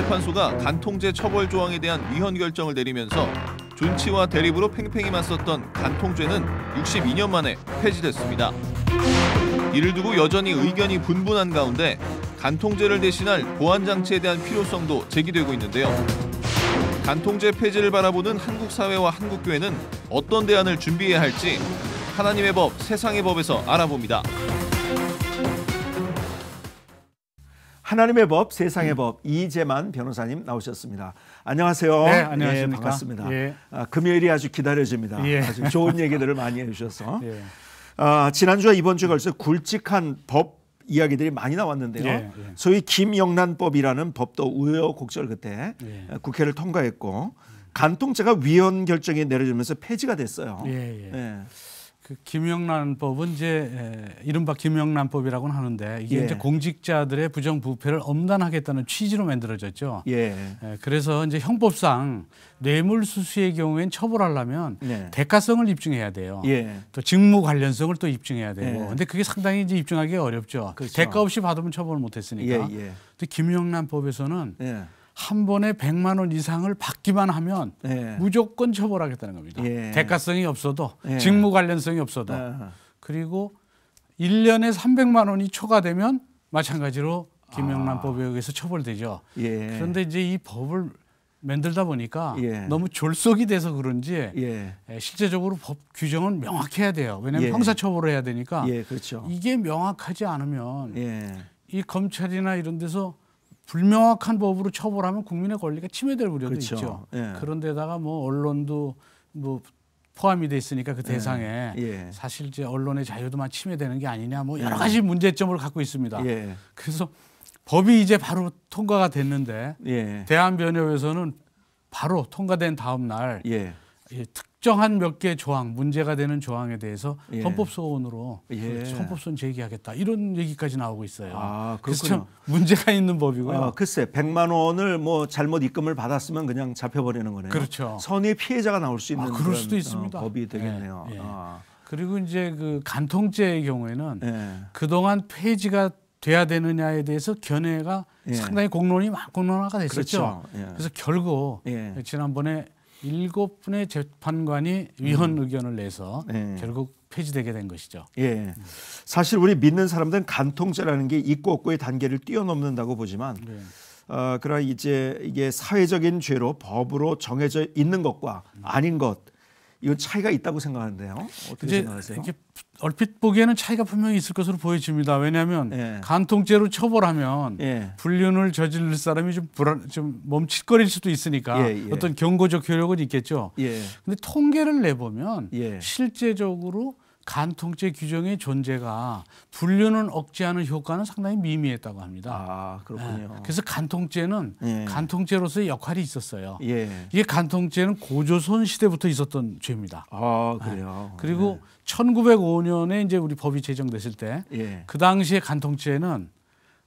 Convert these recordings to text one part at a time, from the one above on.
헌법재판소가 간통죄 처벌 조항에 대한 위헌 결정을 내리면서 존치와 대립으로 팽팽히 맞섰던 간통죄는 62년 만에 폐지됐습니다. 이를 두고 여전히 의견이 분분한 가운데 간통죄를 대신할 보완장치에 대한 필요성도 제기되고 있는데요. 간통죄 폐지를 바라보는 한국 사회와 한국교회는 어떤 대안을 준비해야 할지 하나님의 법, 세상의 법에서 알아봅니다. 하나님의 법, 세상의 법 이재만 변호사님 나오셨습니다. 안녕하세요. 네, 안녕하십니까. 예, 반갑습니다. 예. 금요일이 아주 기다려집니다. 예. 아주 좋은 얘기들을 많이 해주셔서 예. 지난주와 이번 주에 걸쳐 굵직한 법 이야기들이 많이 나왔는데요. 예. 소위 김영란법이라는 법도 우여곡절 끝에 국회를 통과했고 간통죄가 위헌 결정이 내려지면서 폐지가 됐어요. 예. 그 김영란법은 이제 이른바 김영란법이라고는 하는데 이게 이제 공직자들의 부정부패를 엄단하겠다는 취지로 만들어졌죠. 그래서 이제 형법상 뇌물수수의 경우엔 처벌하려면 대가성을 입증해야 돼요. 또 직무 관련성을 또 입증해야 되고. 근데 그게 상당히 이제 입증하기 어렵죠. 그렇죠. 대가 없이 받으면 처벌을 못했으니까. 근데 김영란법에서는 한 번에 100만 원 이상을 받기만 하면 무조건 처벌하겠다는 겁니다. 대가성이 없어도 직무 관련성이 없어도 그리고 1년에 300만 원이 초과되면 마찬가지로 김영란법에 의해서 처벌되죠. 그런데 이제 이 법을 만들다 보니까 너무 졸속이 돼서 그런지 실제적으로 법 규정은 명확해야 돼요. 왜냐하면 형사처벌을 해야 되니까 그렇죠. 이게 명확하지 않으면 이 검찰이나 이런 데서 불명확한 법으로 처벌하면 국민의 권리가 침해될 우려도 있죠. 그런데다가 뭐 언론도 뭐 포함이 돼 있으니까 그 대상에 사실 이제 언론의 자유도만 침해되는 게 아니냐 뭐 여러 가지 문제점을 갖고 있습니다. 그래서 법이 이제 바로 통과가 됐는데 대한변협에서는 바로 통과된 다음 날 특정한 몇 개 조항, 문제가 되는 조항에 대해서 헌법소원으로 헌법소원 제기하겠다 이런 얘기까지 나오고 있어요. 그래서 참 문제가 있는 법이고요. 글쎄 100만 원을 뭐 잘못 입금을 받았으면 그냥 잡혀버리는 거네요. 그렇죠. 선의의 피해자가 나올 수 있는 그럴 수도 있습니다. 법이 되겠네요. 그리고 이제 그 간통죄의 경우에는 그동안 폐지가 돼야 되느냐에 대해서 견해가 상당히 공론화가 됐었죠. 그래서 결국 지난번에 7분의 재판관이 위헌 의견을 내서 결국 폐지되게 된 것이죠. 사실 우리 믿는 사람들은 간통죄라는 게 있고 없고의 단계를 뛰어넘는다고 보지만 그러나 이제 이게 사회적인 죄로 법으로 정해져 있는 것과 아닌 것 이건 차이가 있다고 생각하는데요. 어떻게 생각하세요? 얼핏 보기에는 차이가 분명히 있을 것으로 보여집니다. 왜냐하면 간통죄로 처벌하면 불륜을 저지를 사람이 좀 멈칫거릴 수도 있으니까 어떤 경고적 효력은 있겠죠. 그런데 통계를 내보면 실제적으로 간통죄 규정의 존재가 불륜을 억제하는 효과는 상당히 미미했다고 합니다. 그렇군요. 그래서 간통죄는 간통죄로서의 역할이 있었어요. 이게 간통죄는 고조선 시대부터 있었던 죄입니다. 그래요. 그리고 1905년에 이제 우리 법이 제정됐을 때 그 당시에 간통죄는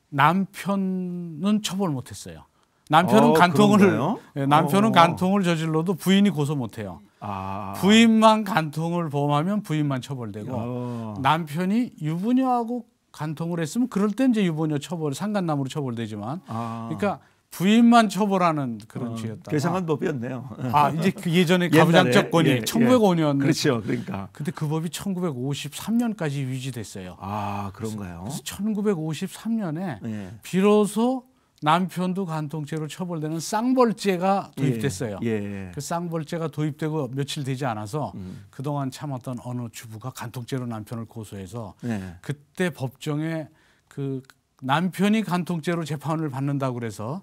남편은 처벌 못했어요. 남편은 남편은 간통을 저질러도 부인이 고소 못해요. 부인만 간통을 범하면 부인만 처벌되고 남편이 유부녀하고 간통을 했으면 그럴 때 이제 유부녀 처벌 상간남으로 처벌되지만 그러니까 부인만 처벌하는 그런 죄였다. 괴상한 법이었네요. 이제 그 예전에 가부장적권이 1905년. 그렇죠. 그러니까. 근데 그 법이 1953년까지 유지됐어요. 그런가요? 그래서 1953년에 비로소 남편도 간통죄로 처벌되는 쌍벌죄가 도입됐어요. 그 쌍벌죄가 도입되고 며칠 되지 않아서 그동안 참았던 어느 주부가 간통죄로 남편을 고소해서 그때 법정에 그 남편이 간통죄로 재판을 받는다고 그래서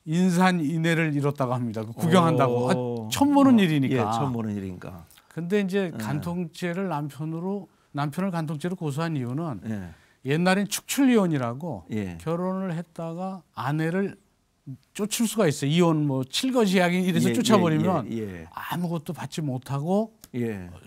인산인해를 잃었다고 합니다. 구경한다고. 처음 보는 일이니까. 처음 보는 일이니까. 근데 이제 간통죄를 남편을 간통죄로 고소한 이유는 옛날엔 축출이혼이라고 결혼을 했다가 아내를 쫓을 수가 있어요. 이혼 뭐 칠거지약이 이래서 쫓아버리면 아무것도 받지 못하고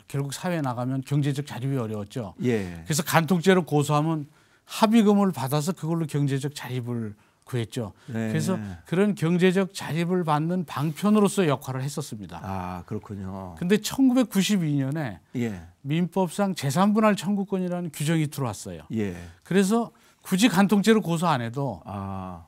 결국 사회에 나가면 경제적 자립이 어려웠죠. 그래서 간통죄로 고소하면 합의금을 받아서 그걸로 경제적 자립을 구했죠. 그래서 그런 경제적 자립을 받는 방편으로서 역할을 했었습니다. 그렇군요. 근데 1992년에 민법상 재산분할 청구권이라는 규정이 들어왔어요. 그래서 굳이 간통죄로 고소 안 해도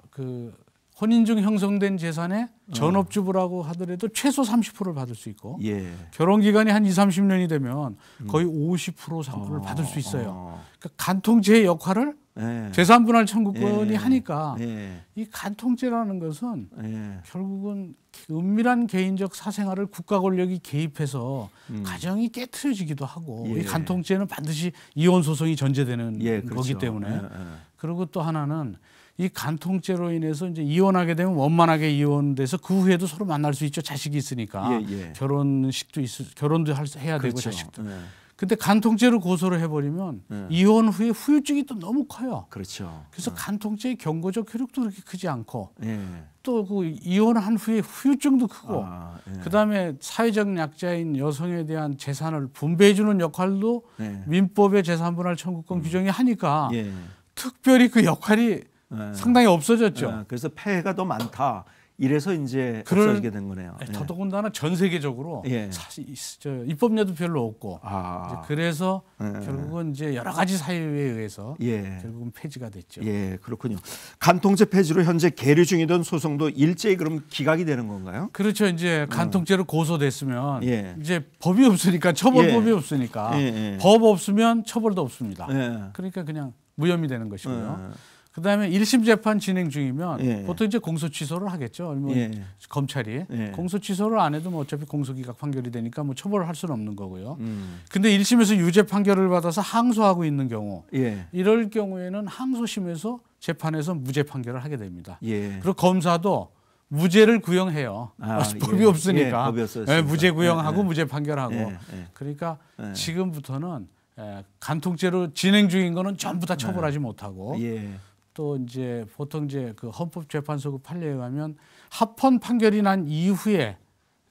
그 혼인 중 형성된 재산의 전업주부라고 하더라도 최소 30%를 받을 수 있고 예. 결혼 기간이 한 20-30년이 되면 거의 50% 상품을 받을 수 있어요. 그러니까 간통죄의 역할을 예. 재산분할 청구권이 예. 하니까 예. 이 간통죄라는 것은 예. 결국은 은밀한 개인적 사생활을 국가 권력이 개입해서 가정이 깨트려지기도 하고 예. 이 간통죄는 반드시 이혼 소송이 전제되는 예, 그렇죠. 거기 때문에 예. 그리고 또 하나는 이 간통죄로 인해서 이제 이혼하게 되면 원만하게 이혼돼서 그 후에도 서로 만날 수 있죠. 자식이 있으니까 예. 결혼식도 결혼도 해야 되고 그렇죠. 자식도. 예. 근데 간통죄로 고소를 해버리면 이혼 후에 후유증이 또 너무 커요. 그렇죠. 그래서 간통죄의 경고적 효력도 그렇게 크지 않고 예. 또 그 이혼한 후에 후유증도 크고 예. 그다음에 사회적 약자인 여성에 대한 재산을 분배해주는 역할도 예. 민법의 재산분할 청구권 규정이 하니까 예. 특별히 그 역할이 상당히 없어졌죠. 예. 그래서 폐해가 더 많다. 이래서 이제 그럴- 없어지게 된 거네요. 예. 더더군다나 전 세계적으로 예. 사실 입법례도 별로 없고 이제 그래서 결국은 이제 여러 가지 사유에 의해서 예. 결국은 폐지가 됐죠. 예, 그렇군요. 간통죄 폐지로 현재 계류 중이던 소송도 일제히 그럼 기각이 되는 건가요? 그렇죠. 이제 간통죄로 고소됐으면 예. 이제 법이 없으니까 처벌법이 예. 없으니까 예. 법 없으면 처벌도 없습니다. 예. 그러니까 그냥 무혐의 되는 것이고요. 그다음에 1심 재판 진행 중이면 예. 보통 이제 공소 취소를 하겠죠. 뭐 예. 검찰이 예. 공소 취소를 안 해도 뭐 어차피 공소기각 판결이 되니까 뭐 처벌을 할 수는 없는 거고요. 근데 1심에서 유죄 판결을 받아서 항소하고 있는 경우 예. 이럴 경우에는 항소심에서 재판에서 무죄 판결을 하게 됩니다. 예. 그리고 검사도 무죄를 구형해요. 법이 예. 없으니까. 예, 법이 없었으니까. 예, 무죄 구형하고 예, 예. 무죄 판결하고. 예, 예. 그러니까 예. 지금부터는 간통죄로 진행 중인 거는 전부 다 처벌하지 못하고 예. 또 이제 보통 이제 그 헌법재판소구 판례에 의하면 합헌 판결이 난 이후에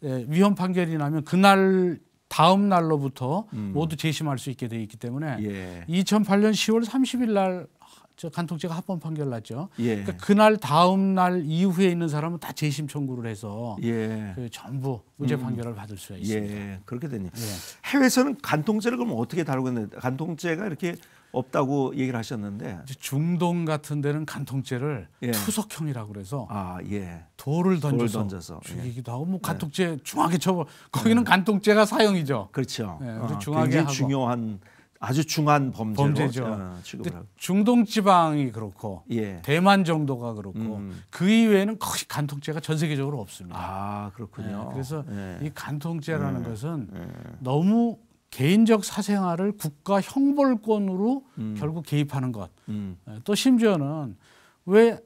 위헌 판결이 나면 그날 다음 날로부터 모두 재심할 수 있게 돼 있기 때문에 예. 2008년 10월 30일 날 저 간통죄가 합헌 판결 났죠. 예. 그러니까 그날 다음 날 이후에 있는 사람은 다 재심 청구를 해서 예. 그 전부 무죄 판결을 받을 수가 있습니다. 예. 그렇게 되네요. 예. 해외에서는 간통죄를 그럼 어떻게 다루고 있는데 간통죄가 이렇게 없다고 얘기를 하셨는데 이제 중동 같은 데는 간통죄를 예. 투석형이라고 그래서 예. 돌을 던져서, 던져서. 죽이기도 하고 뭐 간통죄 중하게 처벌 거기는 간통죄가 사형이죠. 그렇죠. 예, 그래서 중하게 굉장히 하고. 중요한 아주 중한 범죄죠. 취급을 근데 하고. 중동 지방이 그렇고 예. 대만 정도가 그렇고 그 이외에는 거의 간통죄가 전 세계적으로 없습니다. 그렇군요. 예, 그래서 예. 이 간통죄라는 것은 너무 개인적 사생활을 국가 형벌권으로 결국 개입하는 것. 또 심지어는 왜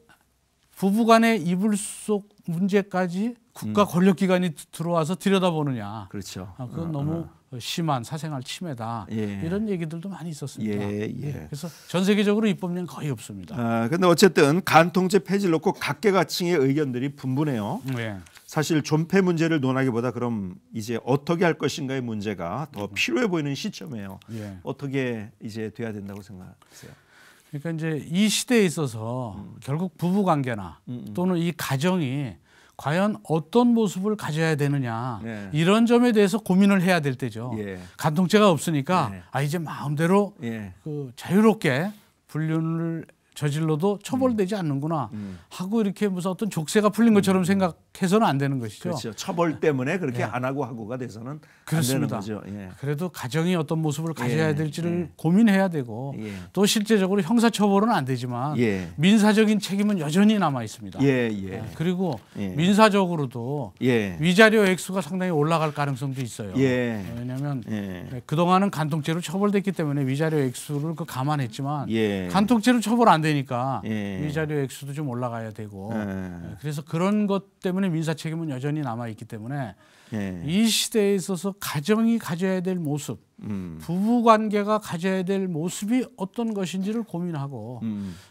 부부간의 이불 속 문제까지 국가 권력기관이 들어와서 들여다보느냐. 그렇죠. 그건 너무 심한 사생활 침해다. 예. 이런 얘기들도 많이 있었습니다. 예. 그래서 전 세계적으로 입법령 거의 없습니다. 근데 어쨌든 간통죄 폐지를 놓고 각계각층의 의견들이 분분해요. 네. 사실 존폐 문제를 논하기보다 그럼 이제 어떻게 할 것인가의 문제가 더 필요해 보이는 시점이에요. 예. 어떻게 이제 돼야 된다고 생각하세요? 그러니까 이제 이 시대에 있어서 결국 부부 관계나 또는 이 가정이 과연 어떤 모습을 가져야 되느냐 예. 이런 점에 대해서 고민을 해야 될 때죠. 예. 간통죄가 없으니까 예. 이제 마음대로 예. 그 자유롭게 불륜을 저질러도 처벌되지 않는구나 하고 이렇게 무슨 어떤 족쇄가 풀린 것처럼 생각해서는 안 되는 것이죠. 그렇죠. 처벌 때문에 그렇게 예. 안 하고 하고가 돼서는 그렇습니다. 안 되는 거죠. 예. 그래도 가정이 어떤 모습을 가져야 예. 될지를 예. 고민해야 되고 예. 또 실제적으로 형사처벌은 안 되지만 예. 민사적인 책임은 여전히 남아 있습니다. 예. 그리고 예. 민사적으로도 예. 위자료 액수가 상당히 올라갈 가능성도 있어요. 예. 왜냐하면 예. 그동안은 간통죄로 처벌됐기 때문에 위자료 액수를 감안했지만 예. 간통죄로 처벌 안 되니까 예. 위자료 액수도 좀 올라가야 되고 예. 그래서 그런 것 때문에 민사 책임은 여전히 남아 있기 때문에 예. 이 시대에 있어서 가정이 가져야 될 모습, 부부 관계가 가져야 될 모습이 어떤 것인지를 고민하고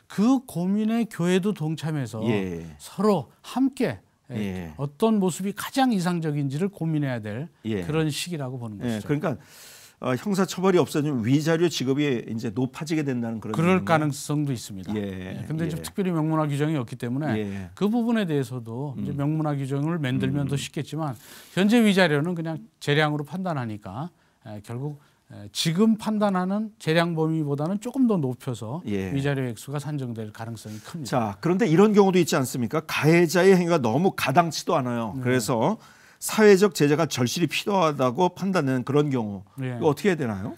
그 고민에 교회도 동참해서 예. 서로 함께 예. 어떤 모습이 가장 이상적인지를 고민해야 될 예. 그런 시기라고 보는 예. 것이죠. 그러니까 형사 처벌이 없어지면 위자료 지급이 이제 높아지게 된다는 그런 그럴 얘기인가요? 가능성도 있습니다. 예. 근데 예. 좀 특별히 명문화 규정이 없기 때문에 예. 그 부분에 대해서도 이제 명문화 규정을 만들면 더 쉽겠지만 현재 위자료는 그냥 재량으로 판단하니까 결국 지금 판단하는 재량 범위보다는 조금 더 높여서 예. 위자료 액수가 산정될 가능성이 큽니다. 자, 그런데 이런 경우도 있지 않습니까? 가해자의 행위가 너무 가당치도 않아요. 그래서 사회적 제재가 절실히 필요하다고 판단되는 그런 경우 이거 어떻게 해야 되나요?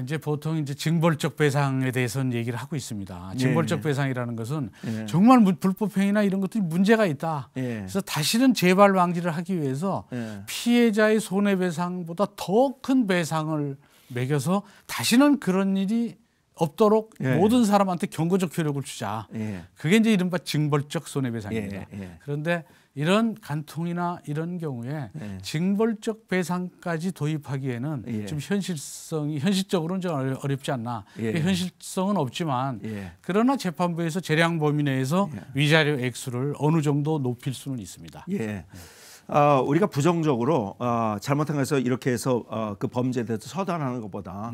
이제 보통 이제 징벌적 배상에 대해서는 얘기를 하고 있습니다. 징벌적 배상이라는 것은 정말 불법 행위나 이런 것들이 문제가 있다. 그래서 다시는 재발 방지를 하기 위해서 피해자의 손해배상보다 더 큰 배상을 매겨서 다시는 그런 일이 없도록 모든 사람한테 경고적 효력을 주자. 그게 이제 이른바 징벌적 손해배상입니다. 그런데 이런 간통이나 이런 경우에 징벌적 배상까지 도입하기에는 좀 현실적으로는 좀 어렵지 않나. 현실성은 없지만 그러나 재판부에서 재량 범위 내에서 위자료 액수를 어느 정도 높일 수는 있습니다. 우리가 부정적으로 잘못한 것에서 이렇게 해서 그 범죄에 대해서 처단하는 것보다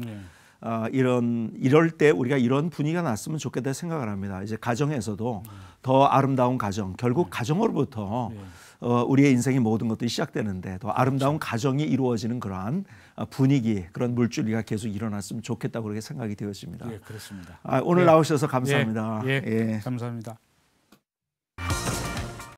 이럴 때 우리가 이런 분위기가 났으면 좋겠다 생각을 합니다. 이제 가정에서도 더 아름다운 가정, 결국 가정으로부터 우리의 인생의 모든 것들이 시작되는데 더 아름다운 가정이 이루어지는 그러한 분위기, 그런 물줄기가 계속 일어났으면 좋겠다고 그렇게 생각이 되었습니다. 그렇습니다. 오늘 나오셔서 감사합니다. 감사합니다.